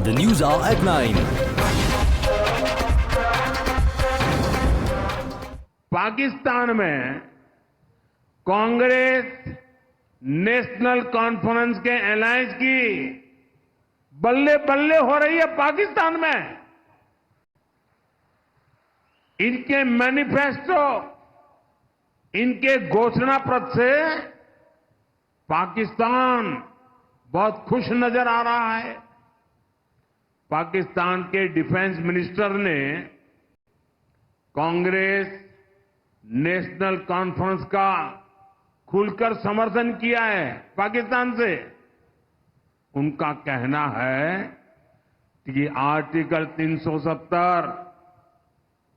The news hour at 9. Pakistan में Congress national conference के alliance की बल्ले बल्ले हो रही है। पाकिस्तान में इनके मैनिफेस्टो, इनके घोषणा पत्र से पाकिस्तान बहुत खुश नजर आ रहा है। पाकिस्तान के डिफेंस मिनिस्टर ने कांग्रेस नेशनल कॉन्फ्रेंस का खुलकर समर्थन किया है। पाकिस्तान से उनका कहना है कि आर्टिकल 370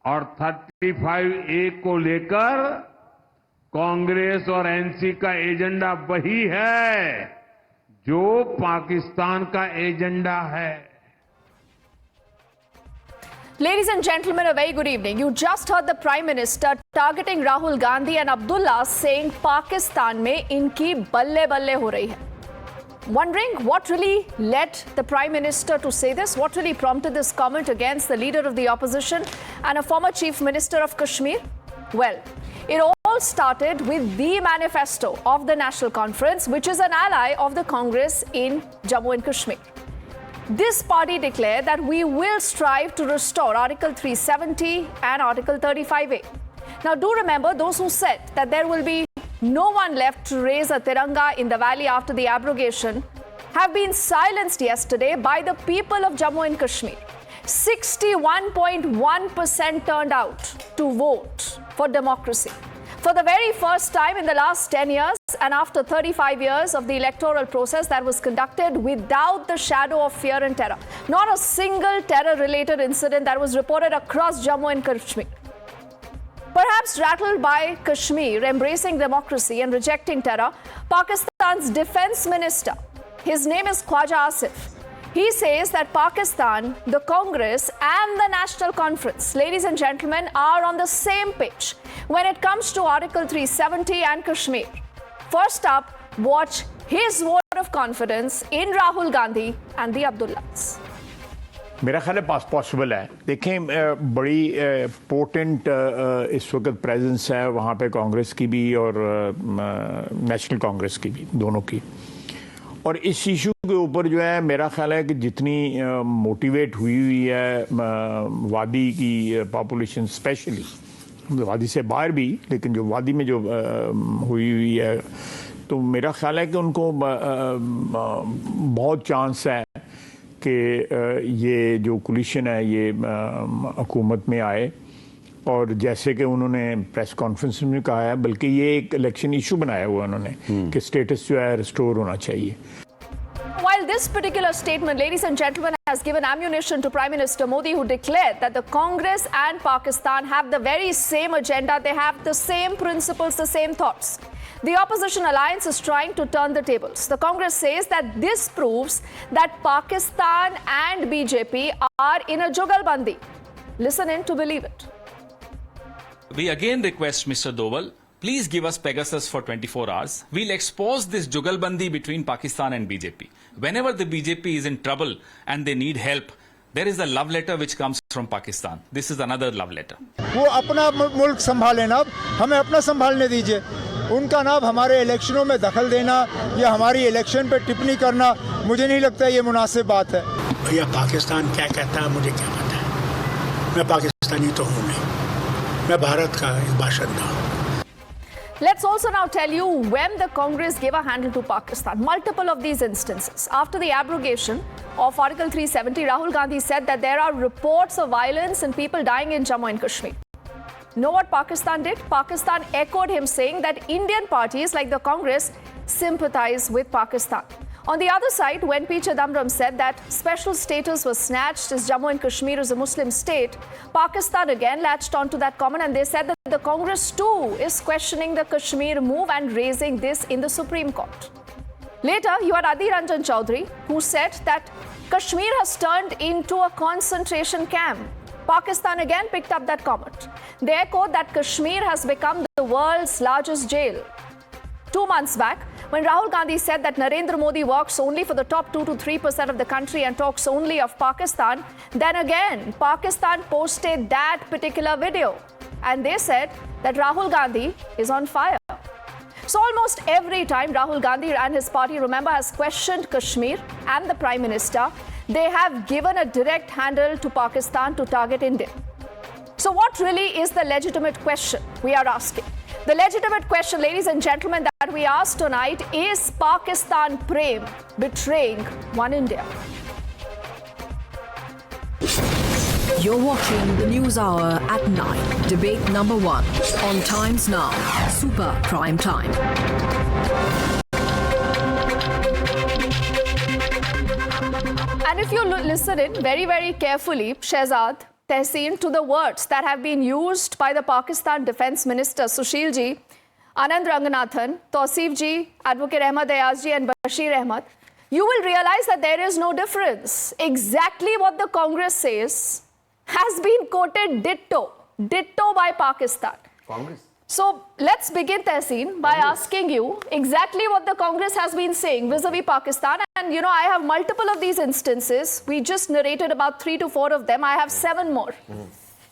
और 35A को लेकर कांग्रेस और एनसी का एजेंडा वही है जो पाकिस्तान का एजेंडा है। Ladies and gentlemen, a very good evening. You just heard the Prime Minister targeting Rahul Gandhi and Abdullah saying Pakistan में इनकी बल्ले बल्ले हो रही है. Wondering what really led the Prime Minister to say this? What really prompted this comment against the leader of the opposition and a former Chief Minister of Kashmir? Well, it all started with the manifesto of the National Conference, which is an ally of the Congress in Jammu and Kashmir. This party declared that we will strive to restore Article 370 and Article 35A. Now, do remember those who said that there will be no one left to raise a Tiranga in the valley after the abrogation have been silenced yesterday by the people of Jammu and Kashmir. 61.1% turned out to vote for democracy. For the very first time in the last 10 years and after 35 years of the electoral process that was conducted without the shadow of fear and terror. Not a single terror-related incident that was reported across Jammu and Kashmir. Perhaps rattled by Kashmir embracing democracy and rejecting terror, Pakistan's defense minister, his name is Khwaja Asif, he says that Pakistan, the Congress and the National Conference, ladies and gentlemen, are on the same page when it comes to Article 370 and Kashmir. First up, watch his vote of confidence in Rahul Gandhi and the Abdullahs. मेरा ख्याल है possible है। देखें, बड़ी Portland इस वक्त presence है वहाँ पे कांग्रेस की भी और नेशनल कांग्रेस की भी, दोनों की। और इस इशू के ऊपर जो है मेरा ख्याल है कि जितनी मोटिवेट हुई है वादी की पॉपुलेशन, स्पेशली वादी से बाहर भी, लेकिन जो वादी में जो हुई है, तो मेरा ख्याल है कि उनको बहुत चांस है कि ये जो कोलिशन है ये हुकूमत में आए। और जैसे कि उन्होंने प्रेस कॉन्फ्रेंस में कहा है, बल्कि ये एक इलेक्शन इशू बनाया हुआ उन्होंने कि स्टेटस जो है रिस्टोर होना चाहिए। While this particular statement, ladies and gentlemen, has given ammunition to Prime Minister Modi, who declared that the Congress and Pakistan have the very same agenda, they have the same principles, the same thoughts. The opposition alliance is trying to turn the tables. The Congress says that this proves that Pakistan and BJP are in a jugalbandi. Listen in to believe it. We again request Mr. Doval, please give us Pegasus for 24 hours. We'll expose this jugalbandi between Pakistan and BJP. Whenever the BJP is in trouble and they need help, there is a love letter which comes from Pakistan. This is another love letter. वो अपना मुल्क संभालें ना, हमें अपना संभालने दीजिए। उनका ना हमारे इलेक्शनों में दखल देना या हमारी इलेक्शन पे टिप्पणी करना, मुझे नहीं लगता ये मुनासिब बात है। भैया पाकिस्तान क्या कहता है मुझे क्या पता है। मैं पाकिस्तानी तो हूँ नहीं, मैं भारत का बाशिंदा हूँ। Let's also now tell you when the Congress gave a handle to Pakistan. Multiple of these instances. After the abrogation of Article 370, Rahul Gandhi said that there are reports of violence and people dying in Jammu and Kashmir. Know what Pakistan did? Pakistan echoed him, saying that Indian parties like the Congress sympathize with Pakistan. On the other side, when P. Chidambaram said that special status was snatched as Jammu and Kashmir is a Muslim state, Pakistan again latched onto that comment and they said that the Congress too is questioning the Kashmir move and raising this in the Supreme Court. Later, you had Adhir Ranjan Chaudhary, who said that Kashmir has turned into a concentration camp. Pakistan again picked up that comment. They echoed that Kashmir has become the world's largest jail. 2 months back, when Rahul Gandhi said that Narendra Modi works only for the top 2 to 3% of the country and talks only of Pakistan, then again, Pakistan posted that particular video. And they said that Rahul Gandhi is on fire. So almost every time Rahul Gandhi and his party, remember, has questioned Kashmir and the Prime Minister, they have given a direct handle to Pakistan to target India. So what really is the legitimate question we are asking? The legitimate question, ladies and gentlemen, that we ask tonight is Pakistan Prem betraying One India? You're watching the News Hour at 9. Debate number 1 on Times Now. Super Prime Time. And if you listen in very, very carefully, Shehzad, Tehseen, to the words that have been used by the Pakistan Defence Minister Sushil ji, Anand Ranganathan, Tausif ji, Advocate Ahmad Ayaz ji and Bashir Ahmad, you will realize that there is no difference. Exactly what the Congress says has been quoted ditto by Pakistan. Congress. So let's begin, Tehseen, by asking you exactly what the Congress has been saying vis-a-vis Pakistan. And, you know, I have multiple of these instances. We just narrated about 3 to 4 of them. I have 7 more.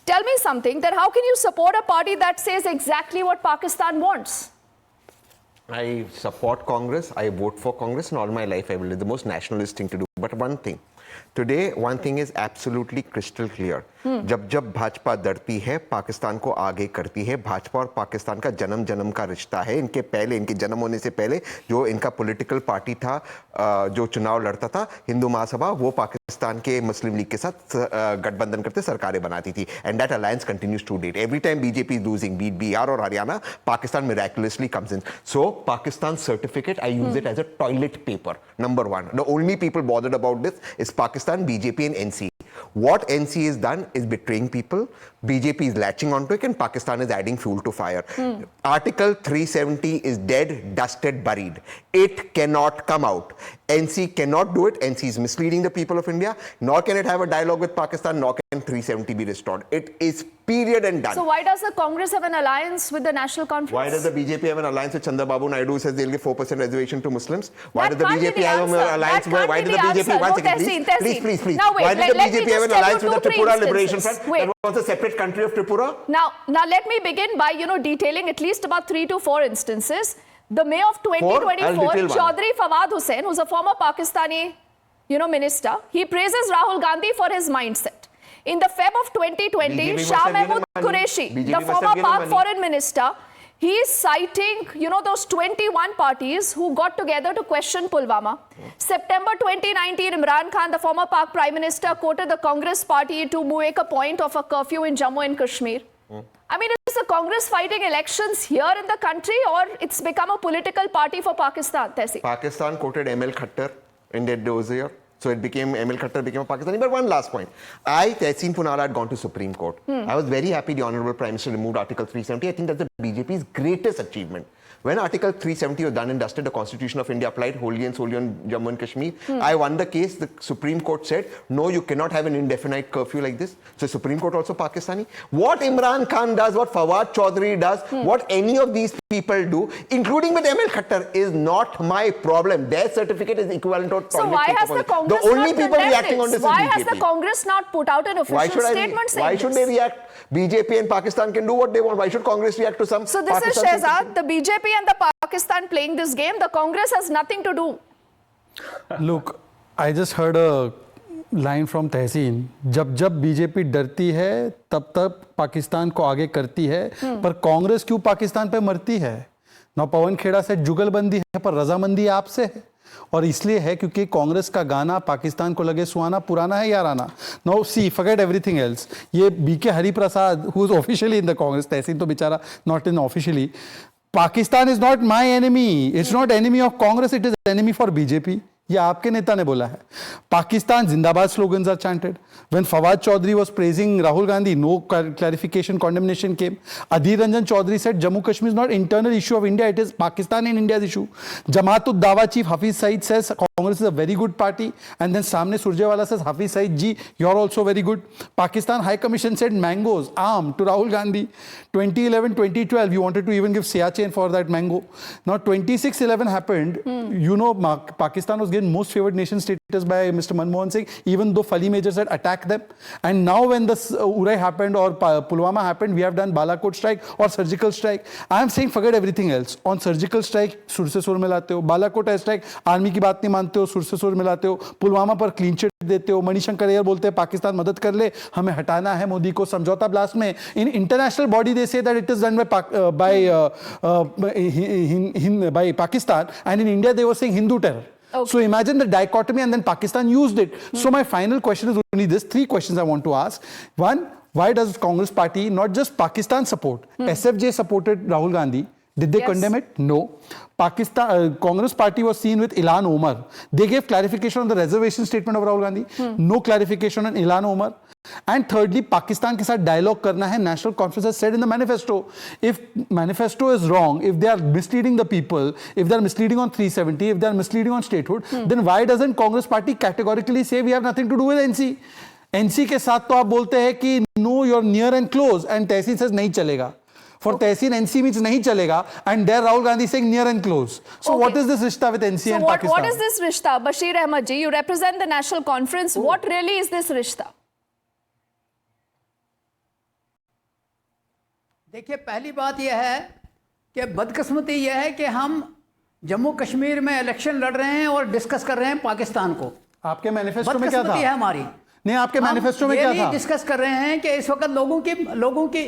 Tell me something, that how can you support a party that says exactly what Pakistan wants? I support Congress. I vote for Congress, and all my life I will do the most nationalist thing to do. But one thing, today one thing is absolutely crystal clear. जब भाजपा दड़ती है, पाकिस्तान को आगे करती है. भाजपा और पाकिस्तान का जन्म का रिश्ता है. इनके पहले, इनके जन्म होने से पहले जो इनका पॉलिटिकल पार्टी था, जो चुनाव लड़ता था, हिंदू महासभा, वो पाकिस्तान के मुस्लिम लीग के साथ गठबंधन करते सरकारें बनाती थी. And that alliance continues to date. Every time BJP is losing, be it Bihar or Haryana, Pakistan miraculously comes in. So Pakistan certificate, I use it as a toilet paper. Number one. The only people bothered about this is Pakistan, BJP and NC. What NC has done is betraying people, BJP is latching onto it, and Pakistan is adding fuel to fire. Article 370 is dead, dusted, buried. It cannot come out. NC cannot do it. NC is misleading the people of India. Nor can it have a dialogue with Pakistan, nor can 370 be restored. It is period and done. So why does the Congress have an alliance with the National Conference? Why does the BJP have an alliance with Chandrababu Naidu, who says they'll give 4% reservation to Muslims? Why That does the can't be BJP the have an answer. alliance That can't why be does the the BJP, answer. one No, second, Tehseen. please. Now wait, Why did the let me BJP have an just tell alliance you with the 2-3 Tripura Liberation instances. Front? Wait. That was a separate country of Tripura? Now let me begin by, detailing at least about 3 to 4 instances. The May of 2024, Chaudhry Fawad Hussain, who's a former Pakistani, minister, he praises Rahul Gandhi for his mindset. In the Feb of 2020, Shah Mahmood Qureshi, the former Pak foreign minister, he is citing, those 21 parties who got together to question Pulwama. September 2019, Imran Khan, the former Pak Prime Minister, quoted the Congress party to make a point of a curfew in Jammu and Kashmir. I mean, is the Congress fighting elections here in the country, or it's become a political party for Pakistan, Tehseen? Pakistan quoted ML Khattar in that dossier. So ML Khattar became a Pakistani. But one last point. Tehseen Punala had gone to Supreme Court. I was very happy the Honorable Prime Minister removed Article 370. I think that's the BJP's greatest achievement. When Article 370 was done and dusted, the Constitution of India applied wholly and solely on Jammu and Kashmir. I won the case. The Supreme Court said, no, you cannot have an indefinite curfew like this. So Supreme Court also Pakistani. What Imran Khan does, what Fawad Chaudhry does, what any of these people do, including with ML Khattar, is not my problem. Their certificate is equivalent to So why has the Congress the only not people reacting this? on this Why is BJP. has the Congress not put out an official statement saying Why should they react? BJP and Pakistan can do what they want. Why should Congress react to some So this Pakistan is Shehzad, the BJP and the Pakistan playing this game. The Congress has nothing to do. Look, I just heard a line from Tehseen. जब BJP डरती है तब पाकिस्तान को आगे करती है, पर कांग्रेस क्यों पाकिस्तान पे मरती है? नौ पवन खेड़ा से जुगलबंदी है, पर रजामंदी आपसे है, और इसलिए है क्योंकि कांग्रेस का गाना पाकिस्तान को लगे सुहाना पुराना है याराना. No see forget everything else. ये BK Hariprasad, who is officially in the Congress, Tahseen तो बेचारा not in officially. Pakistan is not my enemy. It's not enemy of Congress. It is enemy for BJP. ये आपके नेता ने बोला है। पाकिस्तान जिंदाबाद slogans are chanted. When Fawad Chaudhary was praising Rahul Gandhi, no clarification, condemnation came. Adhir Ranjan Chaudhary said Jammu Kashmir is not internal issue of India, it is Pakistan and India's issue. Jamaat-ud-Dawa chief Hafiz Saeed says Congress is a very good party, and then Samne Surjewala says Hafiz Saeed ji, you're also very good. Pakistan High Commission said mangoes, arm to Rahul Gandhi. 2011, 2012, you wanted to even give Siachen for that mango. Now 26/11 happened. You know, Pakistan was given most favored nation status by Mr. Manmohan Singh, even though Fali majors had attacked them. And now when the Urai happened or Pulwama happened, we have done Balakot strike or surgical strike. I am saying forget everything else. On surgical strike, सुर से सुर मिलाते हो. Balakot strike, army की बात नहीं मानते हो, सुर से सुर मिलाते हो. पुलवामा पर क्लीन चिट देते हो. मणिशंकर अय्यर बोलते हैं पाकिस्तान मदद कर ले, हमें हटाना है मोदी को. समझौता ब्लास्ट में in international body they say that it is done by Pakistan, and in India they were saying Hindu terror. Okay. So imagine the dichotomy, and then Pakistan used it. So my final question is only this: 3 questions I want to ask. One, why does Congress party not just Pakistan support? SFJ supported Rahul Gandhi. Did they condemn it? No. Pakistan Congress party was seen with Ilan Omar. They gave clarification on the reservation statement of Rahul Gandhi. No clarification on Ilan Omar. And thirdly, Pakistan के साथ dialogue करना है. National Conference has said in the manifesto. If manifesto is wrong, if they are misleading the people, if they are misleading on 370, if they are misleading on statehood, then why doesn't Congress party categorically say we have nothing to do with NC? NC के साथ तो आप बोलते हैं कि no, you're near and close, and Tehsin says नहीं चलेगा. For Tehsin, NC means nahi chalega, and there Rahul Gandhi saying near and close. So what is this rishta with NC and Pakistan? What is this rishta? Bashir Ahmed ji, you represent the National Conference. What really is this rishta? देखिए, पहली बात यह है कि बदकिस्मती यह है कि हम जम्मू कश्मीर में इलेक्शन लड़ रहे हैं और डिस्कस कर रहे हैं पाकिस्तान को. आपके मैनिफेस्टो में क्या था? बदकिस्मती है हमारी. नहीं, आपके मैनिफेस्टो में क्या था? डिस्कस कर रहे हैं कि इस वक्त लोगों की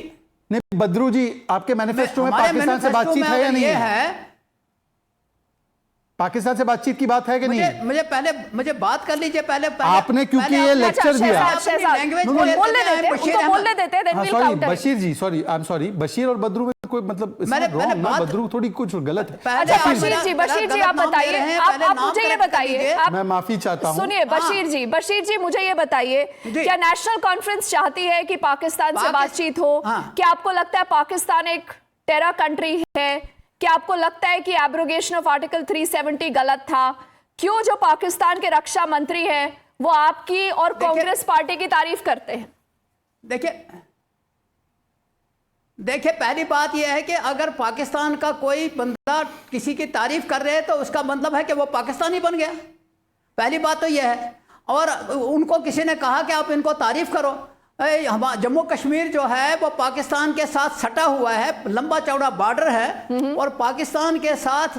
नहीं, बद्रू जी, आपके मैनिफेस्टो में पाकिस्तान से बातचीत है या नहीं है? पाकिस्तान से बातचीत की बात है कि नहीं? मुझे बात कर लीजिए पहले. आपने क्योंकि ये लेक्चर दिया. Sorry Bashir ji, sorry, I am sorry. Bashir और बद्रू में कोई मतलब बद्रू थोड़ी कुछ गलत है. बशीर जी आप बताइए, आप मुझे ये बताइए. मैं माफी चाहता हूँ. सुनिए बशीर जी मुझे ये बताइए, क्या नेशनल कॉन्फ्रेंस चाहती है कि पाकिस्तान से बातचीत हो? क्या आपको लगता है पाकिस्तान एक टेरर कंट्री है? क्या आपको लगता है कि एब्रोगेशन ऑफ आर्टिकल 370 गलत था? क्यों जो पाकिस्तान के रक्षा मंत्री हैं वो आपकी और कांग्रेस पार्टी की तारीफ करते हैं? देखिए, पहली बात यह है कि अगर पाकिस्तान का कोई बंदा किसी की तारीफ कर रहे हैं तो उसका मतलब है कि वो पाकिस्तानी बन गया. पहली बात तो यह है. और उनको किसी ने कहा कि आप इनको तारीफ करो. जम्मू कश्मीर जो है वो पाकिस्तान के साथ सटा हुआ है, लंबा चौड़ा बॉर्डर है, और पाकिस्तान के साथ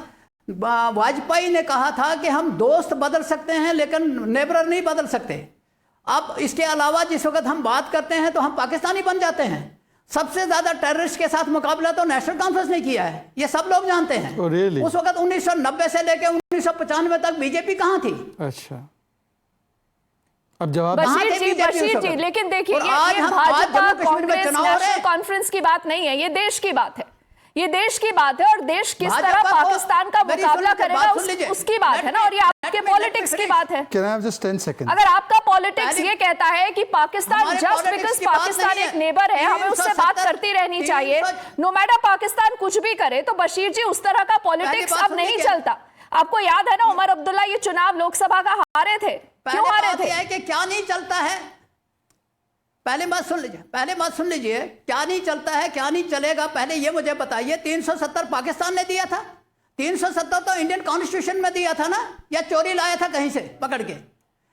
वाजपेयी ने कहा था कि हम दोस्त बदल सकते हैं लेकिन नेबर नहीं बदल सकते. अब इसके अलावा जिस वक्त हम बात करते हैं तो हम पाकिस्तानी बन जाते हैं. सबसे ज्यादा टेररिस्ट के साथ मुकाबला तो नेशनल कॉन्फ्रेंस ने किया है, ये सब लोग जानते हैं. उस वक्त 1990 से लेकर 1995 तक बीजेपी कहां थी? अच्छा, अब जवाब. बशीर जी, लेकिन देखिए ये भाजपा कांग्रेस नेशनल कॉन्फ्रेंस की बात नहीं है, ये देश की बात है. ये देश की बात है, और देश किस तरह पाकिस्तान का मुकाबला करेगा उसकी बात है ना, और ये आपके पॉलिटिक्स की बात है. Can I have just 10 seconds? अगर आपका पॉलिटिक्स ये कहता है कि पाकिस्तान जस्ट बिकॉज पाकिस्तान एक नेबर है, हमें उससे बात करती रहनी चाहिए, नो मैटर पाकिस्तान कुछ भी करे, तो बशीर जी उस तरह का पॉलिटिक्स अब नहीं चलता. आपको याद है ना, उमर अब्दुल्ला ये चुनाव लोकसभा का हारे थे. क्यों हारे थे? कि क्या नहीं चलता है. पहले बात सुन लीजिए, क्या नहीं चलता है, क्या नहीं चलेगा. पहले ये मुझे बताइए, 370 पाकिस्तान ने दिया था? 370 तो इंडियन कॉन्स्टिट्यूशन में दिया था ना, या चोरी लाया था कहीं से पकड़ के?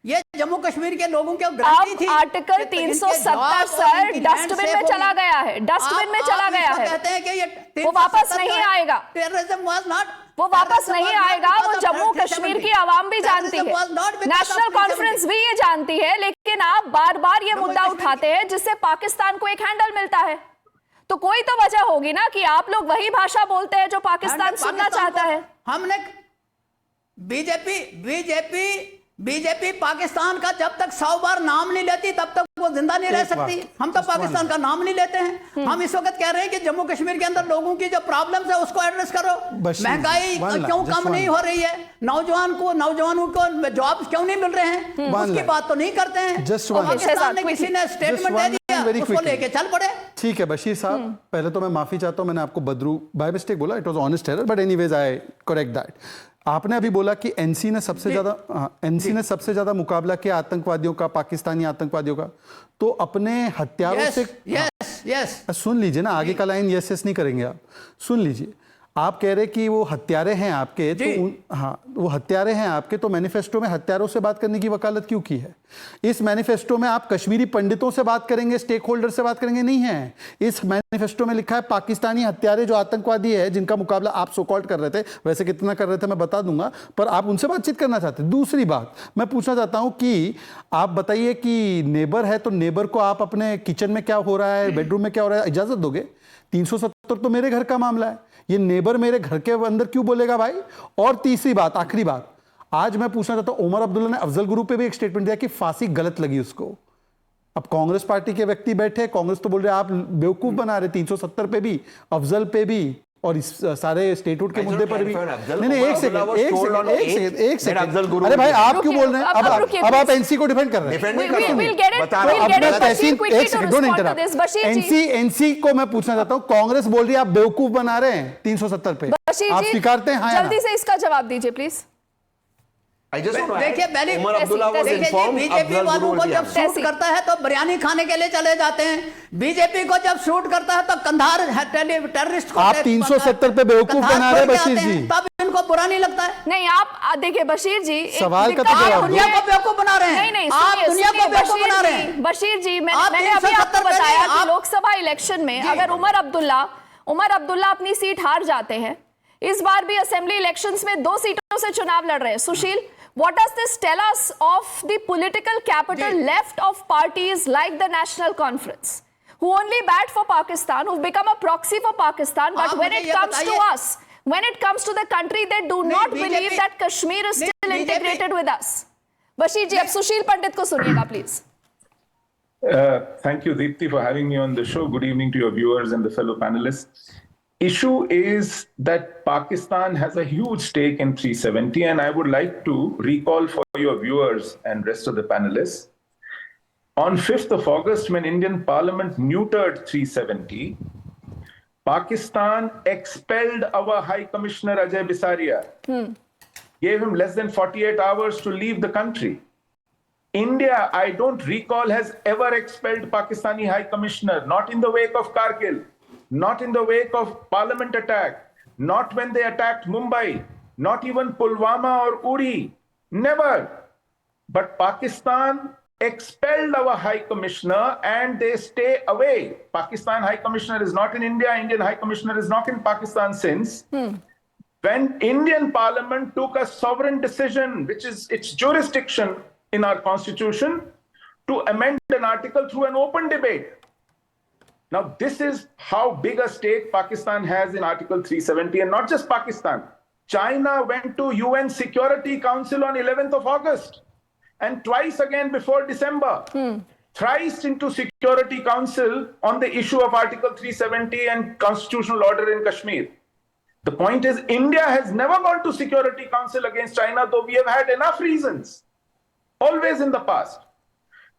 ये जम्मू कश्मीर के लोगों की गारंटी थी. आर्टिकल 370 सर डस्टबिन में चला गया है, डस्टबिन में चला गया है. कहते हैं कि ये वो वापस नहीं आएगा. टेररिज्म वाज नॉट, वो वापस नहीं आएगा. वो जम्मू कश्मीर की आवाम भी जानती है, नेशनल कॉन्फ्रेंस भी ये जानती है, लेकिन आप बार बार ये मुद्दा उठाते हैं जिससे पाकिस्तान को एक हैंडल मिलता है. तो कोई तो वजह होगी ना कि आप लोग वही भाषा बोलते हैं जो पाकिस्तान सुनना चाहता है. हमने बीजेपी पाकिस्तान का जब तक 100 बार नाम नहीं लेती तब तक वो जिंदा नहीं रह सकती। हम तो पाकिस्तान का नाम नहीं लेते हैं। हम इस वक्त कह रहे हैं कि जम्मू कश्मीर के अंदर लोगों की जो प्रॉब्लम्स है उसको एड्रेस करो। महंगाई क्यों कम नहीं हो रही है, नौजवानों को जॉब क्यों नहीं मिल रहे हैं, उसकी बात तो नहीं करते हैं। पाकिस्तान ने किसी ने स्टेटमेंट दे दिया, उसको लेके चल पड़े। ठीक है बशीर साहब, पहले तो मैं माफी चाहता हूं, मैंने आपको बदरू बाय मिस्टेक बोला, it was honest error, but anyways I correct that. आपने अभी बोला कि एनसी ने सबसे ज्यादा मुकाबला किया आतंकवादियों का, पाकिस्तानी आतंकवादियों का, तो अपने हथियारों से यस सुन लीजिए ना, आगे का लाइन यस नहीं करेंगे आप, सुन लीजिए। आप कह रहे कि वो हत्यारे हैं आपके, तो हाँ वो हत्यारे हैं आपके, तो मैनिफेस्टो में हत्यारों से बात करने की वकालत क्यों की है? इस मैनिफेस्टो में आप कश्मीरी पंडितों से बात करेंगे, स्टेक होल्डर से बात करेंगे, नहीं है। इस मैनिफेस्टो में लिखा है पाकिस्तानी हत्यारे जो आतंकवादी है, जिनका मुकाबला आप सो कॉल्ड कर रहे थे, वैसे कितना कर रहे थे मैं बता दूंगा, पर आप उनसे बातचीत करना चाहते। दूसरी बात मैं पूछना चाहता हूं कि आप बताइए कि नेबर है तो नेबर को आप अपने किचन में क्या हो रहा है, बेडरूम में क्या हो रहा है, इजाजत दोगे? 370 तो मेरे घर का मामला है, ये नेबर मेरे घर के अंदर क्यों बोलेगा भाई? और तीसरी बात, आखिरी बात, आज मैं पूछना चाहता हूं, उमर अब्दुल्ला ने अफजल गुरु पे भी एक स्टेटमेंट दिया कि फांसी गलत लगी उसको। अब कांग्रेस पार्टी के व्यक्ति बैठे, कांग्रेस तो बोल रहे आप बेवकूफ बना रहे, 370 पे भी, अफजल पे भी, और इस सारे स्टेटहुड के मुद्दे पर भी। नहीं एक सेकंड, अरे भाई आप क्यों बोल रहे हैं? अब आप एनसी को डिफेंड कर रहे हैं। एनसी को मैं पूछना चाहता हूं, कांग्रेस बोल रही है आप बेवकूफ बना रहे हैं 370 पे, आप स्वीकारते हैं? जल्दी से इसका जवाब दीजिए प्लीज। देखिए बीजेपी वालों को जब शूट करता है तो बिरयानी खाने के लिए चले जाते हैं, बीजेपी को जब शूट करता है तो कंधार टेररिस्ट को आप 370 पे बेवकूफ बना रहे हैं बशीर जी, तब इनको बुरा नहीं लगता है। नहीं आप देखिए बशीर जी, सवाल का तो जवाब दुनिया को बेवकूफ बना रहे हैं। नहीं आप दुनिया को बेवकूफ बना रहे हैं। बशीर जी, मैंने अभी आपको बताया कि लोकसभा इलेक्शन में अगर उमर अब्दुल्ला अपनी सीट हार जाते हैं, इस बार भी असेंबली इलेक्शंस में 2 सीटों से चुनाव लड़ रहे हैं। सुशील, what does this tell us of the political capital left of parties like the National Conference, who only bat for Pakistan, who've become a proxy for Pakistan, but when it comes to us, when it comes to the country, they do not believe that Kashmir is still integrated with us. Bashir ji, ab Sushil Pandit ko suniyega please. Thank you, Deepti, for having me on the show. Good evening to your viewers and the fellow panelists. Issue is that Pakistan has a huge stake in 370, and I would like to recall for your viewers and rest of the panelists, on 5th of August, when Indian Parliament neutered 370, Pakistan expelled our High Commissioner Ajay Bisaria, gave him less than 48 hours to leave the country. India, I don't recall, has ever expelled Pakistani High Commissioner, not in the wake of Kargil, not in the wake of Parliament attack, not when they attacked Mumbai, not even Pulwama or Uri, never. But Pakistan expelled our High Commissioner and they stay away. Pakistan High Commissioner is not in India, Indian High Commissioner is not in Pakistan since. When Indian Parliament took a sovereign decision, which is its jurisdiction in our constitution, to amend an article through an open debate. Now, this is how big a stake Pakistan has in Article 370, and not just Pakistan. China went to UN Security Council on 11th of August, and twice again before December. Thrice into Security Council on the issue of Article 370 and constitutional order in Kashmir. The point is, India has never gone to Security Council against China, though we have had enough reasons, always in the past.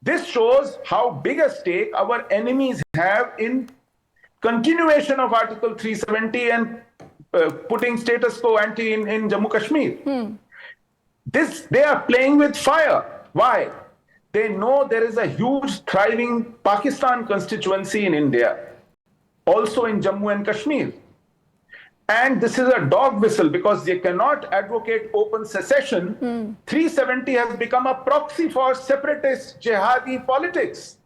This shows how big a stake our enemies have in continuation of Article 370 and putting status quo ante in Jammu Kashmir. They are playing with fire. Why? They know there is a huge thriving Pakistan constituency in India, also in Jammu and Kashmir. And this is a dog whistle because they cannot advocate open secession. 370 has become a proxy for separatist jihadi politics.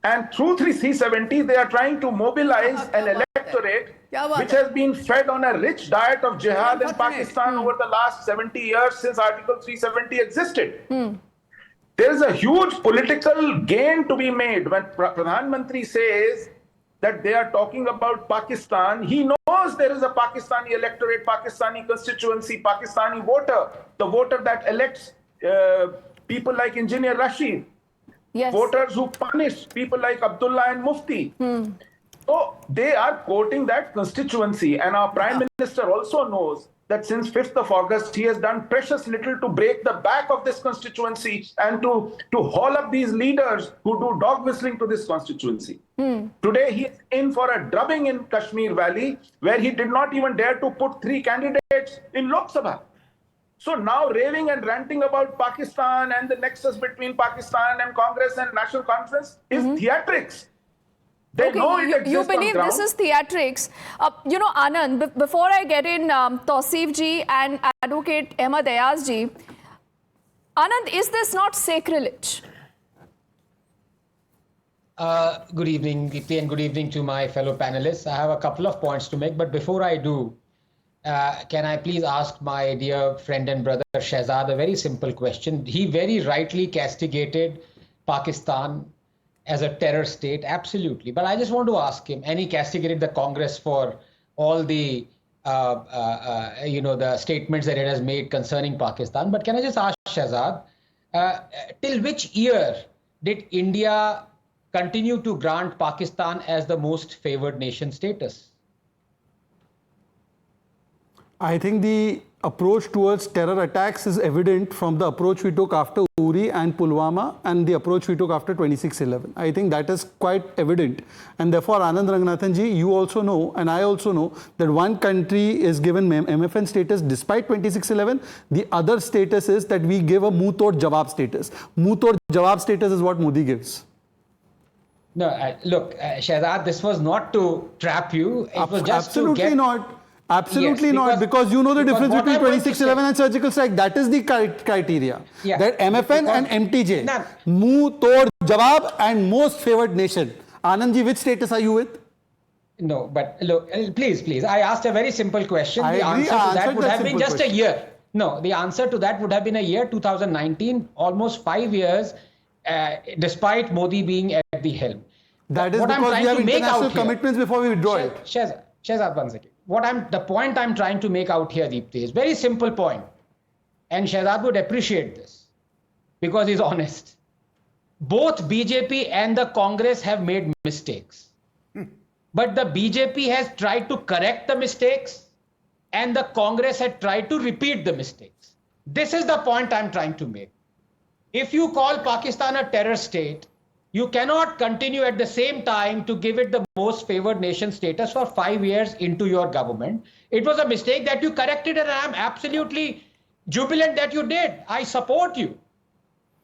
And through 370, they are trying to mobilize an electorate which has been fed on a rich diet of jihad in Pakistan over the last 70 years since Article 370 existed. There is a huge political gain to be made when Pradhan Mantri says that they are talking about Pakistan. He knows there is a Pakistani electorate, Pakistani constituency, Pakistani voter, the voter that elects people like Engineer Rashid. Yes. Voters who punish people like Abdullah and Mufti. So they are quoting that constituency, and our Prime Minister also knows that since 5th of August, he has done precious little to break the back of this constituency and to haul up these leaders who do dog whistling to this constituency. Today, he is in for a drubbing in Kashmir Valley, where he did not even dare to put 3 candidates in Lok Sabha. So now raving and ranting about Pakistan and the nexus between Pakistan and Congress and National Conference is theatrics. They know it exists you on believe ground. this is theatrics. Anand, before I get in Tausif ji and Advocate Ahmed Ayaz ji, Anand, is this not sacrilege? Good evening, Deepti, and good evening to my fellow panelists. I have a couple of points to make, but before I do, can I please ask my dear friend and brother Shehzad a very simple question? He very rightly castigated Pakistan as a terror state, absolutely. But I just want to ask him, and he castigated the Congress for all the, the statements that it has made concerning Pakistan. But can I just ask Shehzad, till which year did India continue to grant Pakistan as the most favored nation status? I think the approach towards terror attacks is evident from the approach we took after Uri and Pulwama and the approach we took after 26/11. I think that is quite evident. And therefore, Anand Ranganathan ji, you also know, and I also know, that one country is given MFN status despite 26/11. The other status is that we give a muh tod jawab status. Muh tod jawab status is what Modi gives. No, look, Shehzad, this was not to trap you. It was just absolutely to get... not. Absolutely Yes, not, because you know the difference what between I'm going to 26/11 and surgical strike. That is the criteria. Yeah, that MFN because- and MTJ, muh tod jawab and most favored nation. Anand ji, which status are you with? No, but look, please. I asked a very simple question. I The agree, answer I to that answered would that have been simple just question. a year. No, the answer to that would have been a year, 2019, almost 5 years, despite Modi being at the helm. That is What I'm because trying we have to make international out here- commitments before we withdraw it. Shehzad, one second. The point I'm trying to make out here, Deepti, is very simple point. And Shehzad would appreciate this because he's honest. Both BJP and the Congress have made mistakes. But the BJP has tried to correct the mistakes and the Congress had tried to repeat the mistakes. This is the point I'm trying to make. If you call Pakistan a terror state, you cannot continue at the same time to give it the most favored nation status for 5 years into your government. It was a mistake that you corrected, and I'm absolutely jubilant that you did. I support you.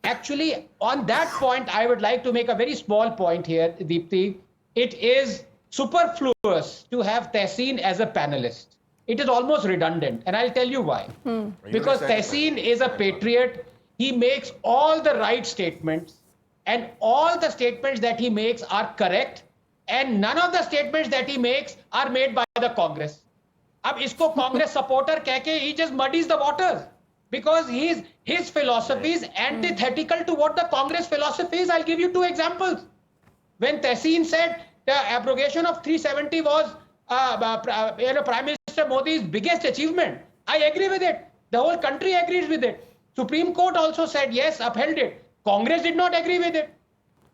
Actually, on that point, I would like to make a very small point here, Deepti. It is superfluous to have Tehseen as a panelist. It is almost redundant, and I'll tell you why. Because Tehseen is a patriot. He makes all the right statements. And all the statements that he makes are correct, and none of the statements that he makes are made by the Congress. Ab isko Congress supporter keh ke, he just muddies the waters because his philosophy is antithetical to what the Congress philosophy is. I'll give you 2 examples. When Tehseen said the abrogation of 370 was Prime Minister Modi's biggest achievement, I agree with it. The whole country agrees with it. Supreme Court also said yes, upheld it. Congress did not agree with it.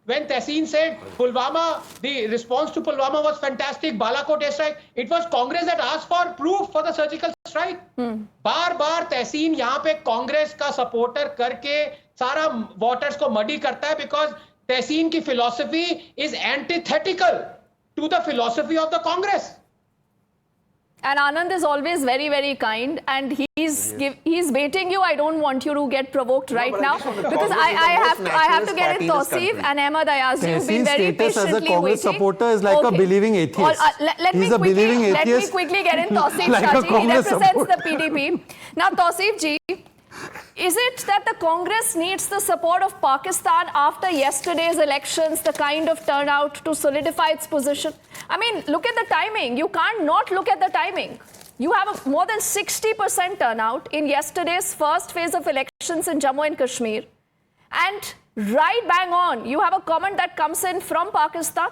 When Tehseen said Pulwama, the response to Pulwama was fantastic, Balakot airstrike, it was Congress that asked for proof for the surgical strike. Bar Tehseen यहाँ पे Congress का supporter करके सारा voters को muddy करता है because Tehseen की philosophy is antithetical to the philosophy of the Congress. And Anand is always very, very kind, and he's baiting you. I don't want you to get provoked right now because I have to get in Tausif and Ahmed Ayaz. You've been very status as a patiently Congress waiting. supporter is like a believing atheist. Let me quickly get in Tausif Like a Shaji. He Congress represents supporter. the PDP. Now, Tausif ji, is it that the Congress needs the support of Pakistan after yesterday's elections, the kind of turnout to solidify its position? I mean, look at the timing. You can't not look at the timing. You have more than 60% turnout in yesterday's first phase of elections in Jammu and Kashmir. And right bang on, you have a comment that comes in from Pakistan.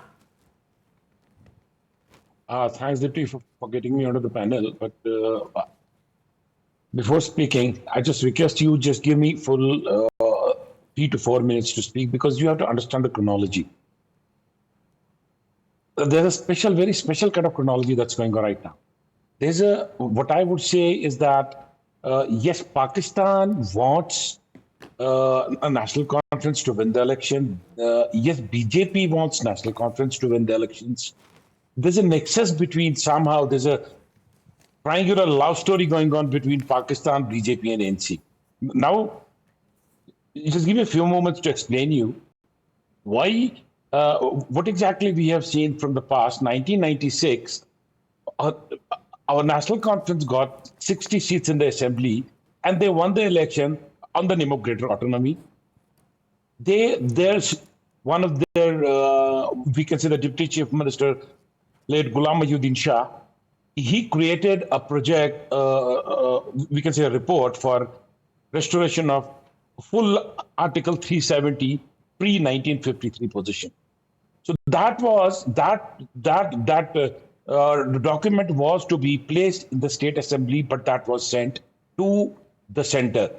Thanks, Deepti, for getting me onto the panel. But before speaking, I just request you just give me full 3 to 4 minutes to speak because you have to understand the chronology. There's a special, very special kind of chronology that's going on right now. There's what I would say is that, yes, Pakistan wants a national conference to win the election. Yes, BJP wants national conference to win the elections. There's a nexus between somehow, there's a triangular love story going on between Pakistan, BJP and NC. Now, just give me a few moments to explain you why, what exactly we have seen from the past. 1996, our national conference got 60 seats in the assembly and they won the election on the name of greater autonomy. There's one of their, we can say the Deputy Chief Minister, late Ghulam Mahyuddin Shah, he created a project, we can say a report for restoration of full Article 370 pre-1953 position. So that was, the document was to be placed in the State Assembly, but that was sent to the center.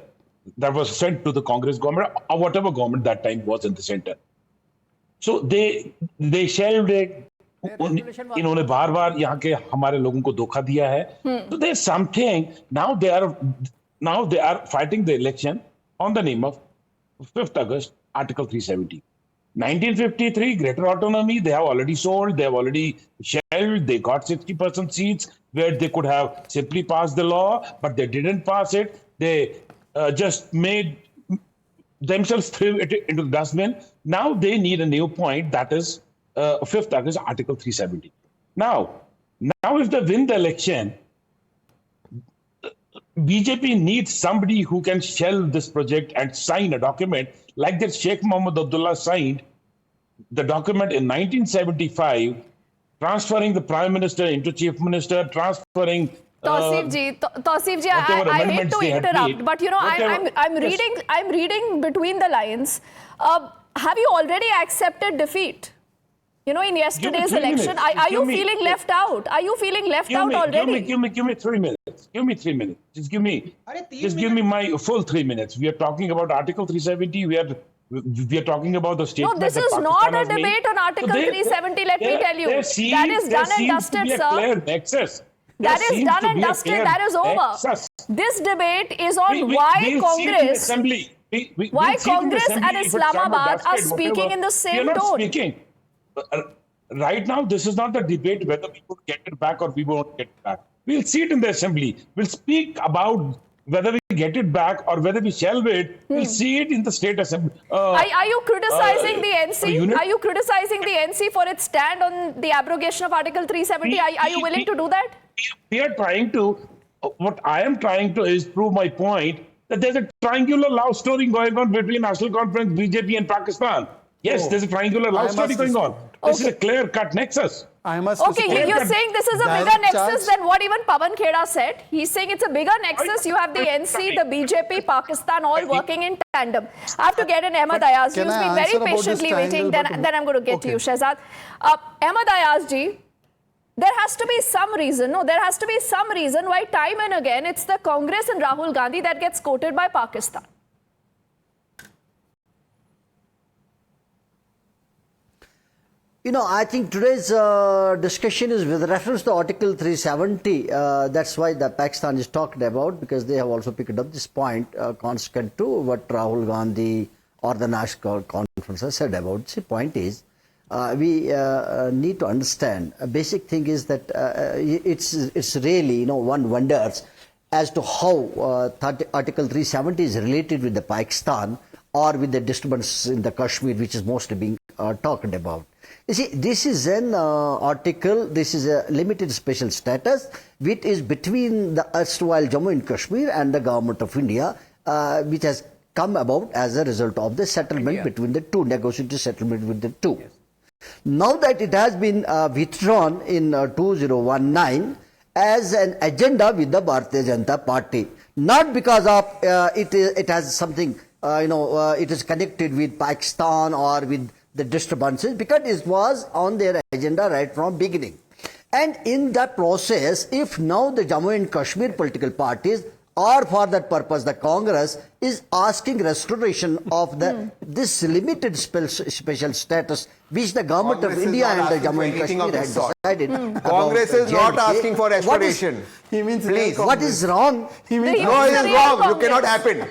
That was sent to the Congress government or whatever government that time was in the center. So they shelved it. इन्होंने बार-बार यहाँ के हमारे लोगों को धोखा दिया है. So there's something now they are fighting the election on the name of 5th August Article 370. 1953 greater autonomy they have already sold, they have already shelved, they got 60% seats where they could have simply passed the law, but they didn't pass it. They just made themselves throw it into the dustbin. Now they need a new point, that is 5th August Article 370. Now if they win the election, BJP needs somebody who can shelve this project and sign a document like that Sheikh Mohammed Abdullah signed the document in 1975, transferring the Prime Minister into Chief Minister, transferring Tausif ji, I hate to interrupt, but you know, I'm reading between the lines. Have you already accepted defeat? You know, in yesterday's election, are you feeling left out? Are you feeling left out already? Give me 3 minutes. Give me 3 minutes. Just give me my full 3 minutes. We are talking about Article 370. We are talking about the statement. No, this is not a debate on Article 370. Let me tell you, that is done and dusted, sir. That is done and dusted. That is over. This debate is on why Congress, and Islamabad are speaking in the same tone. Right now, this is not the debate whether we would get it back or we won't get it back. We'll see it in the assembly. We'll speak about whether we get it back or whether we shelve it. We'll see it in the state assembly. Are you criticizing the NC? Are you criticizing the NC for its stand on the abrogation of Article 370? Are you willing to do that? We are trying to, what I am trying to is prove my point that there's a triangular love story going on between National Conference, BJP and Pakistan. Yes, there's a triangular love story going on. This is a clear-cut nexus. Okay, you're saying this is a bigger nexus than what even Pawan Kheda said. He's saying it's a bigger nexus. You have the NC, the BJP, Pakistan all working in tandem. I have to get in Ahmed Ayaz. You've been very patiently waiting. Then I'm going to get to you, Shehzad. Ahmed Ayaz ji, there has to be some reason. No, there has to be some reason why time and again it's the Congress and Rahul Gandhi that gets quoted by Pakistan. You know, I think today's discussion is with reference to Article 370. That's why the Pakistan is talked about, because they have also picked up this point consequent to what Rahul Gandhi or the National Conference has said about. The point is, we need to understand, a basic thing is that it's really, you know, one wonders as to how Article 370 is related with the Pakistan or with the disturbance in the Kashmir, which is mostly being talked about. You see, this is an article, this is a limited special status, which is between the erstwhile Jammu and Kashmir and the government of India, which has come about as a result of the settlement between the two, negotiated settlement with the two. Yes. Now that it has been withdrawn in 2019 as an agenda with the Bharatiya Janata Party, not because of it has something, it is connected with Pakistan or with the disturbances, because it was on their agenda right from beginning. And in that process, if now the Jammu and Kashmir political parties or for that purpose, the Congress is asking restoration of this limited special status which the government of India and the Jammu and Kashmir had decided. Congress is not asking for restoration. He means please. What is wrong? No, it is wrong. You cannot happen.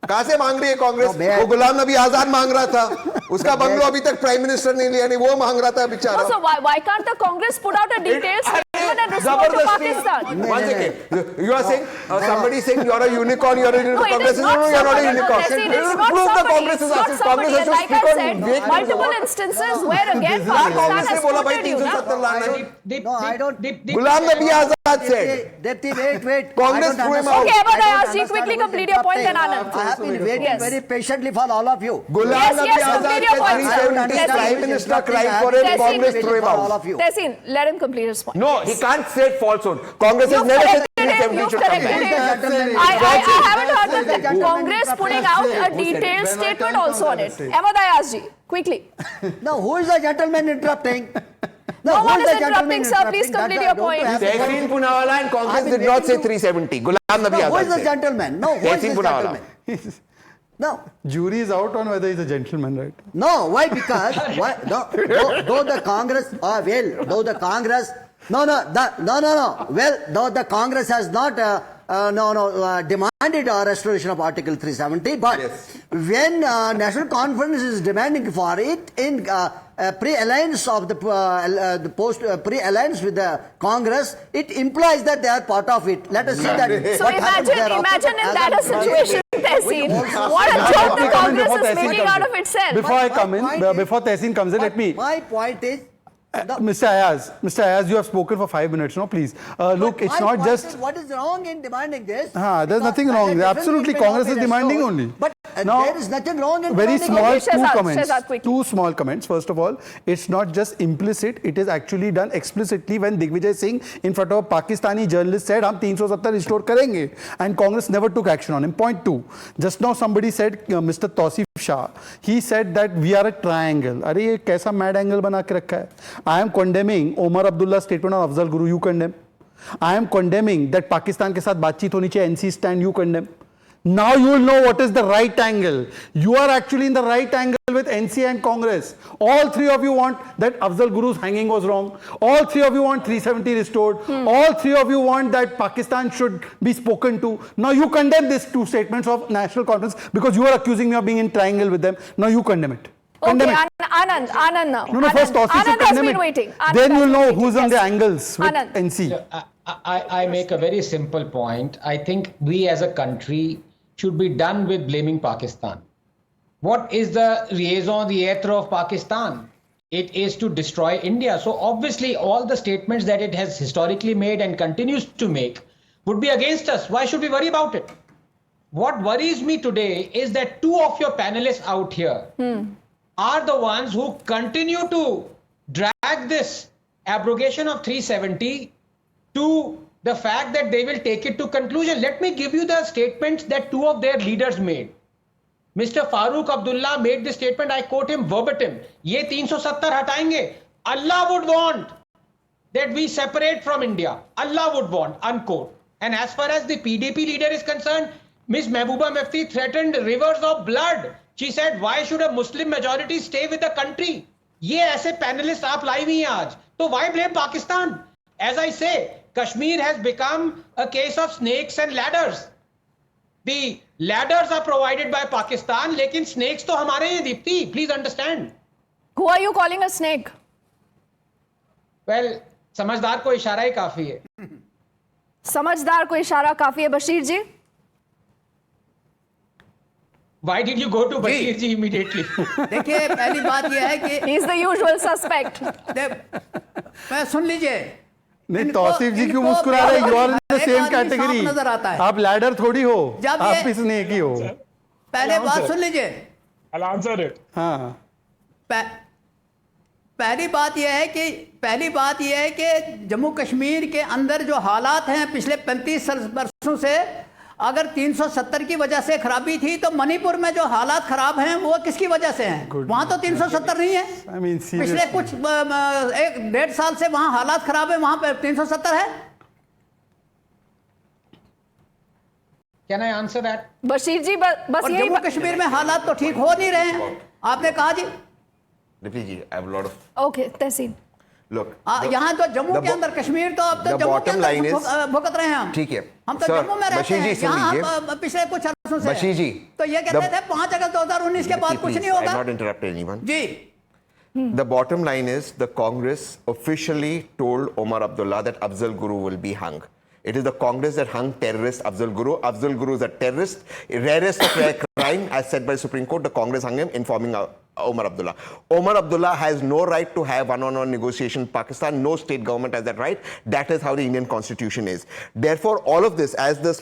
कहाँ से मांग रही है कांग्रेस? वो गुलाम नबी आजाद मांग रहा था, उसका बंगलो अभी तक प्राइम मिनिस्टर नहीं लिया, नहीं वो मांग रहा था बेचारा. So why can't the Congress put out a detailed statement and respond to Pakistan? One second. You are saying somebody saying you are a unicorn. You are a unicorn. Congress is no, you are not a unicorn. Prove the Congress is asking. Congress has to like speak I on said, multiple instances where again Pakistan has quoted you. No, I don't. Gulam Nabi Azad said. Deepti, wait. Congress threw him out. Okay, but I asked you quickly complete your point, then Anand. I have been waiting very patiently for all of you. Gulam Nabi Azad said Prime Minister cried for it. Congress threw him out. Tehseen, let him complete his point. No, he can't say falsehood. Congress has never said 370 should come in. I haven't heard the Congress putting out a detailed statement also on it. Ahmed Ayaz ji, quickly. Now, who is the gentleman interrupting? No one is interrupting, sir. Please complete your point. Tehseen Poonawala and Congress did not say 370. Gulam Nabi Azad who is the said. gentleman? No, who is the gentleman? No. Jury is out on whether he's a gentleman, right? No, why? Because though the Congress, though the Congress, though the Congress has not demanded a restoration of Article 370, but when National Conference is demanding for it in pre-alliance of the pre-alliance with the Congress, it implies that they are part of it. Let us see that. So imagine in that a situation, Tehseen, what a joke the Congress is making out of itself. Before I come in, before Tehseen comes in, let me. My point is. Mr. Ayaz, you have spoken for 5 minutes, no, please. Look, it's not just... What is wrong in demanding this? There's nothing wrong. Absolutely, Congress is demanding only. But there is nothing wrong in very demanding. small two small comments. First of all, it's not just implicit, it is actually done explicitly when Digvijay Singh in front of a Pakistani journalist said, "Hum 370 restore karenge," and Congress never took action on him. Point 2. Just now somebody said, Mr. Tausif Shah, he said that we are a triangle. Are ye kaisa mad angle bana ke rakha hai? I am condemning Omar Abdullah's statement on Afzal Guru, you condemn. I am condemning that Pakistan ke saath baatcheet honi chahiye, NC stand, you condemn. Now you will know what is the right angle. You are actually in the right angle with NC and Congress. All three of you want that Afzal Guru's hanging was wrong. All three of you want 370 restored. All three of you want that Pakistan should be spoken to. Now you condemn these two statements of National Conference because you are accusing me of being in triangle with them. Now you condemn it. Okay, Anand now. No, first Anand has been waiting. Then you'll know who's on the angles with NC. I make a very simple point. I think we as a country should be done with blaming Pakistan. What is the raison d'etre of Pakistan? It is to destroy India. So obviously all the statements that it has historically made and continues to make would be against us. Why should we worry about it? What worries me today is that two of your panelists out here are the ones who continue to drag this abrogation of 370 to the fact that they will take it to conclusion. Let me give you the statements that two of their leaders made. Mr. Farooq Abdullah made this statement, I quote him verbatim. Ye 370 hataenge. Allah would want that we separate from India. Allah would want, unquote. And as far as the PDP leader is concerned, Ms. Mehbooba Mufti threatened rivers of blood. She said, why should a Muslim majority stay with the country? Ye aise panelists aap lai hui hain aaj. So why blame Pakistan? As I say, Kashmir has become a case of snakes and ladders. The ladders are provided by Pakistan, lekin snakes to hamare hain, Deepti. Please understand. Who are you calling a snake? Well, समझदार को इशारा ही काफी है. समझदार को इशारा काफी है, बशीर जी. Why did you go to Bashir ji immediately? देखिए पहली बात यह है कि he is the usual suspect. मैं सुन लीजिए. नहीं तौसीफ जी क्यों मुस्कुरा रहे? You are in the same category. नजर आता है. आप लैडर थोड़ी हो. आप भी स्नेक ही हो. पहले बात सुन लीजिए. I'll answer it. हाँ. पहली बात यह है कि जम्मू कश्मीर के अंदर जो हालात हैं पिछले 35 वर्षों से, अगर 370 की वजह से खराबी थी तो मणिपुर में जो हालात खराब हैं वो किसकी वजह से हैं? वहां तो 370 नहीं है. पिछले कुछ 1.5 साल से वहां हालात खराब है, वहां पर 370 है. Can I answer that? Bashir जी बस और यही जम्मू कश्मीर में हालात तो ठीक हो नहीं रहे हैं, आपने कहा जी। Deepti ji, I have a lot of. Okay Tahseen Look, यहाँ तो जम्मू के अंदर, कश्मीर तो अब तो जम्मू के अंदर भुगत रहे हैं हम। ठीक है, हम तो जम्मू में रहते हैं, यहाँ हम पिछले कुछ अरसों से बशीर जी, तो ये कहते थे 5 अगस्त 2019 के बाद कुछ नहीं होगा। not interrupt anyone. Ji. The bottom line is the Congress officially told Omar Abdullah that Afzal Guru will be hung. It is the Congress that hung terrorist Afzal Guru. Afzal Guru is a terrorist, rarest of rare crime, as said by the Supreme Court. The Congress hung him, informing Omar Abdullah. Omar Abdullah has no right to have one-on-one negotiation in Pakistan. No state government has that right. That is how the Indian Constitution is. Therefore, all of this, as this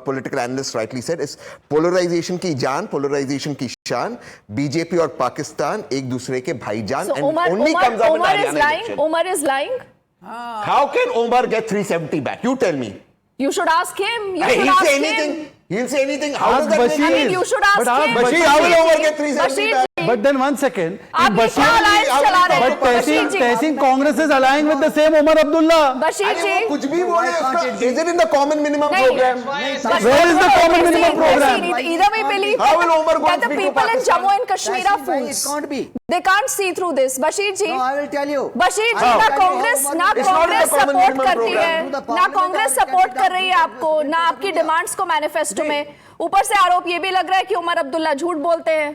political analyst rightly said, is polarization ki jaan, polarization ki shan. BJP और Pakistan एक दूसरे के भाईजान, So and Omar, only comes up Omar with is Haryana lying. election. Omar is lying. How can Omar get 370 back? You tell me. You should ask him. You Hey, should he'll ask say him. anything. He'll say anything. How Ask does that Bashir. make I mean, you should ask But ask him. Bashir, how will Omar get 370 back? But then one second. आप ये क्या alliance चला रहे हैं? But Bashir ji, Tehsin Congress is allying with the same Omar Abdullah. Bashir अरे जी, वो कुछ भी बोले उसका, is it in the common minimum नहीं. program? Where is the common minimum program? Either we believe How will Omar go that and the speak to people in Pakistan? Jammu and Kashmir are It fools. can't be. They can't see through this. Bashir ji, No, I will tell you. Bashir ji, I will ना tell you Congress how ना Omar- It's not in the Congress common support minimum करती program. है, Through the ना parliament Congress that support can be कर रही है done आपको, through ना the आपकी media. डिमांड्स को मैनिफेस्टो में। ऊपर से आरोप ये भी लग रहा है कि उमर अब्दुल्ला झूठ बोलते हैं।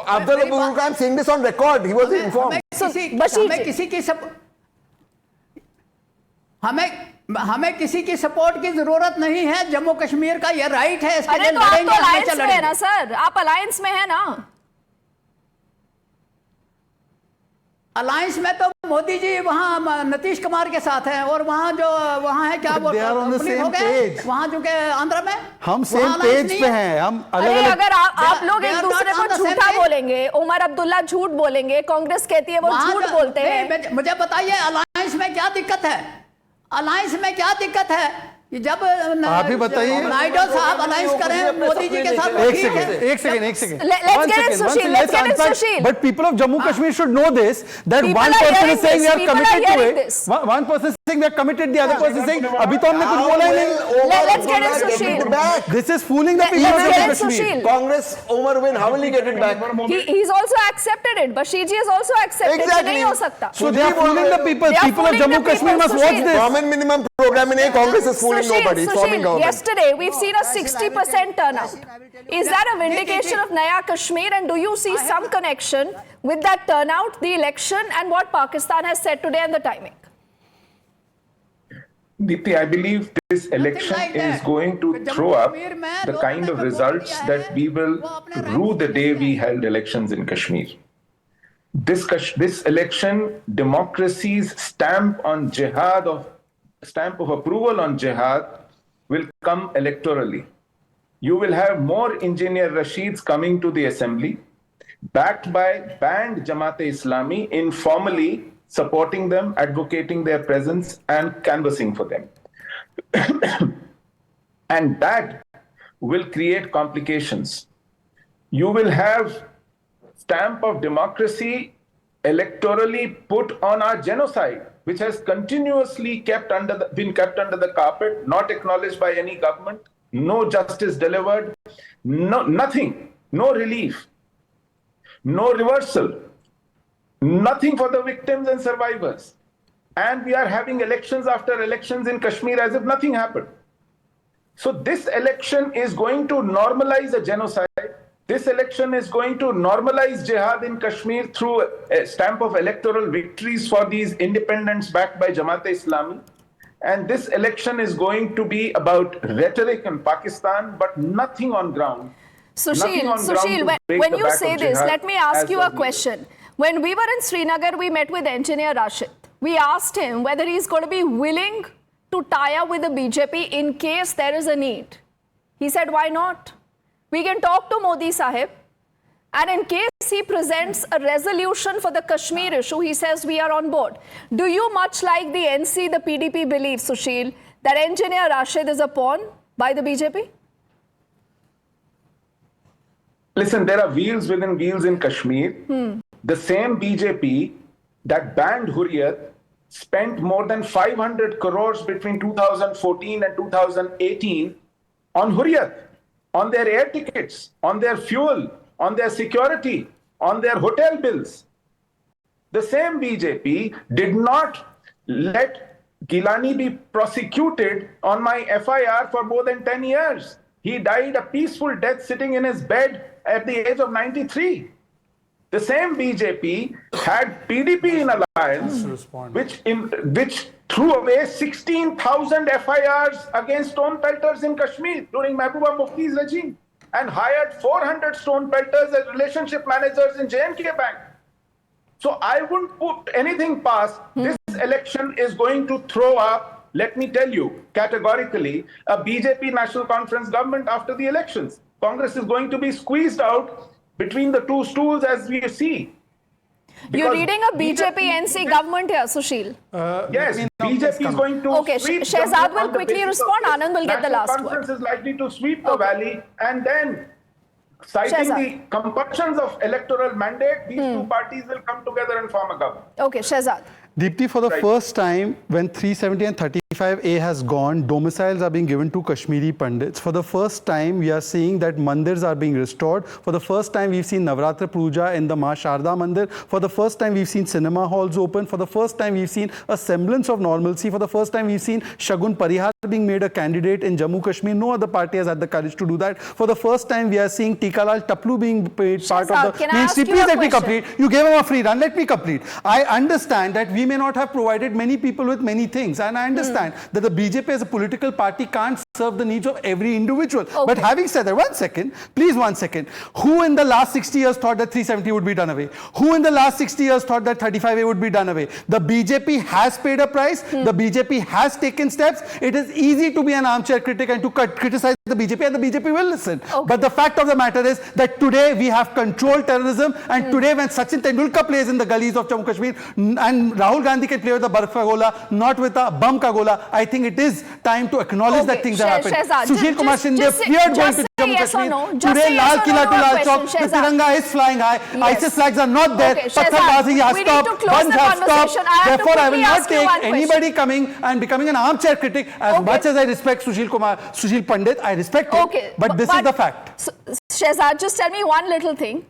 After the Guru, I'm saying this on record. He was informed. हमें किसी की हमें किसी की सपोर्ट की जरूरत नहीं है। जम्मू कश्मीर का ये राइट है, इसके लिए अरे तो आप तो लड़ेंगे, अलायंस हमेशा में है ना लड़ेंगे। सर, आप अलायंस में है ना। अलायंस में तो मोदी जी वहाँ नीतीश कुमार के साथ हैं, और वहाँ जो वहाँ है क्या They are on the same page. वहाँ जो के आंध्र में हम सेम पेज पे हैं, हम अरे अलग-अलग। अगर आप लोग They एक are दूसरे not on को the same झूठा page. बोलेंगे, उमर अब्दुल्ला झूठ बोलेंगे, कांग्रेस कहती है वो झूठ बोलते हैं। मुझे बताइए अलायंस में क्या दिक्कत है? अलायंस में क्या दिक्कत है? जब आप ही बताइए। नायडू साहब अलायंस करें मोदी जी के साथ, एक second Let's get it, Sushil. Let's get it, Sushil. But people of Jammu Kashmir should know this, that People one are person hearing is saying we this. are People are committed to hearing it. this. One person is saying we are committed, the other person is saying अभी तो हमने कुछ बोला ही नहीं. Let's get it, Sushil. This is fooling the people of Let's get Jammu it, Kashmir. Sushil. Congress, Omar win. How will he get it back? He's also accepted it. Bashir ji has also accepted it. Exactly. नहीं हो सकता. So they are fooling the people. They are People of fooling Jammu the Kashmir people, must watch Sushil. this. Common minimum program in a Congress is fooling nobody. It's forming government. Yesterday we've seen a 60% turnout. Is that a vindication of Naya Kashmir? And do you see some connection with that turnout, the election, and what Pakistan has said today and the timing? Deepti, I believe this election is going to throw up the kind of results that we will rue the day we held elections in Kashmir. This election, democracy's stamp of approval on jihad will come electorally. You will have more engineer Rasheeds coming to the assembly, backed by banned Jamaat-e-Islami, informally supporting them, advocating their presence and canvassing for them. And that will create complications. You will have stamp of democracy electorally put on our genocide, which has continuously been kept under the carpet, not acknowledged by any government, no justice delivered, nothing, no relief, no reversal, nothing for the victims and survivors. And we are having elections after elections in Kashmir as if nothing happened. So this election is going to normalize a genocide. This election is going to normalize jihad in Kashmir through a stamp of electoral victories for these independents backed by Jamaat-e-Islami. And this election is going to be about rhetoric in Pakistan, but nothing on ground. Sushil, when you say this, let me ask you a question. When we were in Srinagar, we met with engineer Rashid. We asked him whether he's going to be willing to tie up with the BJP in case there is a need. He said, why not? We can talk to Modi Sahib, and in case he presents a resolution for the Kashmir issue, he says we are on board. Do you, much like the NC, the PDP, believe, Sushil, that engineer Rashid is a pawn by the BJP? Listen, there are wheels within wheels in Kashmir. The same BJP that banned Hurriyat spent more than 500 crores between 2014 and 2018 on Hurriyat. on their air tickets, on their fuel, on their security, on their hotel bills. The same BJP did not let Gilani be prosecuted on my FIR for more than 10 years. He died a peaceful death sitting in his bed at the age of 93. The same BJP had PDP in alliance, which threw away 16,000 FIRs against stone pelters in Kashmir during Mehbooba Mufti's regime and hired 400 stone pelters as relationship managers in J&K Bank. So I wouldn't put anything past. This election is going to throw up, let me tell you, categorically, a BJP National Conference government after the elections. Congress is going to be squeezed out between the two stools as we see. You're reading a BJP-NC government here, Sushil. Yes, BJP is going to okay, sweep Shehzad will quickly respond. Anand will get the last word. National Conference is likely to sweep the valley, and then, citing the compulsions of electoral mandate, these two parties will come together and form a government. Okay, Shehzad. Deepti, for the first time, when 370 and 35A has gone, domiciles are being given to Kashmiri Pandits. For the first time, we are seeing that mandirs are being restored. For the first time, we've seen Navratra Puja in the Ma Sharda Mandir. For the first time, we've seen cinema halls open. For the first time, we've seen a semblance of normalcy. For the first time, we've seen Shagun Parihar being made a candidate in Jammu Kashmir. No other party has had the courage to do that. For the first time, we are seeing Tikalal Taplu being made part of the mainstream. Please let me complete. You gave him a free run. Let me complete. I understand that we may not have provided many people with many things, and I understand that the BJP as a political party can't serve the needs of every individual. But having said that, 1 second, please 1 second. Who in the last 60 years thought that 370 would be done away? Who in the last 60 years thought that 35A would be done away? The BJP has paid a price. The BJP has taken steps. It is easy to be an armchair critic and to criticize the BJP, and the BJP will listen. But the fact of the matter is that today we have controlled terrorism, and today when Sachin Tendulkar plays in the gullies of Jammu Kashmir and Rahul Gandhi can play with a barf ka gola, not with a bum ka gola, I think it is time to acknowledge that things have happened. Sushil Kumar Shinde feared going to Jammu Kashmir. Today, Lal Killa to Lal Chowk, the Tiranga is flying high. ISIS flags are not there. Patharbazi has stopped. Guns have stopped. Therefore, I will not take anybody coming and becoming an armchair critic. As much as I respect Sushil Pandit, I respect him. But this is the fact. Shehzad, just tell me one little thing.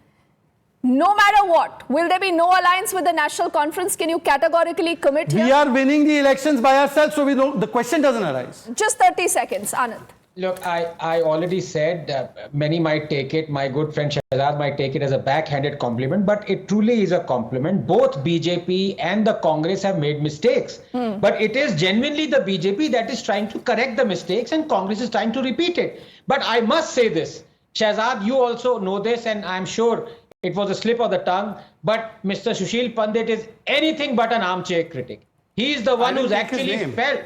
No matter what, will there be no alliance with the National Conference? Can you categorically commit here? We are winning the elections by ourselves, so the question doesn't arise. Just 30 seconds, Anand. Look, I already said many might take it, my good friend Shehzad might take it as a backhanded compliment, but it truly is a compliment. Both BJP and the Congress have made mistakes. But it is genuinely the BJP that is trying to correct the mistakes and Congress is trying to repeat it. But I must say this, Shehzad, you also know this, and I'm sure it was a slip of the tongue, but Mr. Sushil Pandit is anything but an armchair critic. He is the one who's actually felt.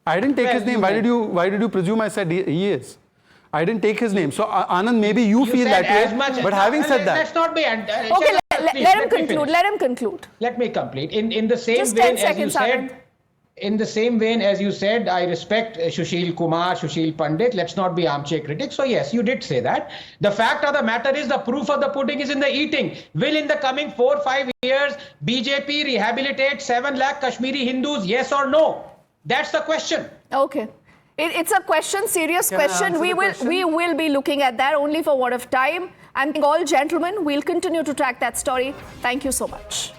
I didn't take his name. Why did you presume I said he is? I didn't take his name. So Anand, maybe you feel that way. But having said that, let's not be. Okay, let him conclude. Let him conclude. Let me complete. In the same vein as you said. In the same vein as you said, I respect Sushil Kumar, Sushil Pandit. Let's not be armchair critics. So yes, you did say that. The fact of the matter is the proof of the pudding is in the eating. Will in the coming 4-5 years BJP rehabilitate 7 lakh Kashmiri Hindus? Yes or no? That's the question. Okay. It's a question, serious question. We will be looking at that only for what of time. And all gentlemen, we'll continue to track that story. Thank you so much.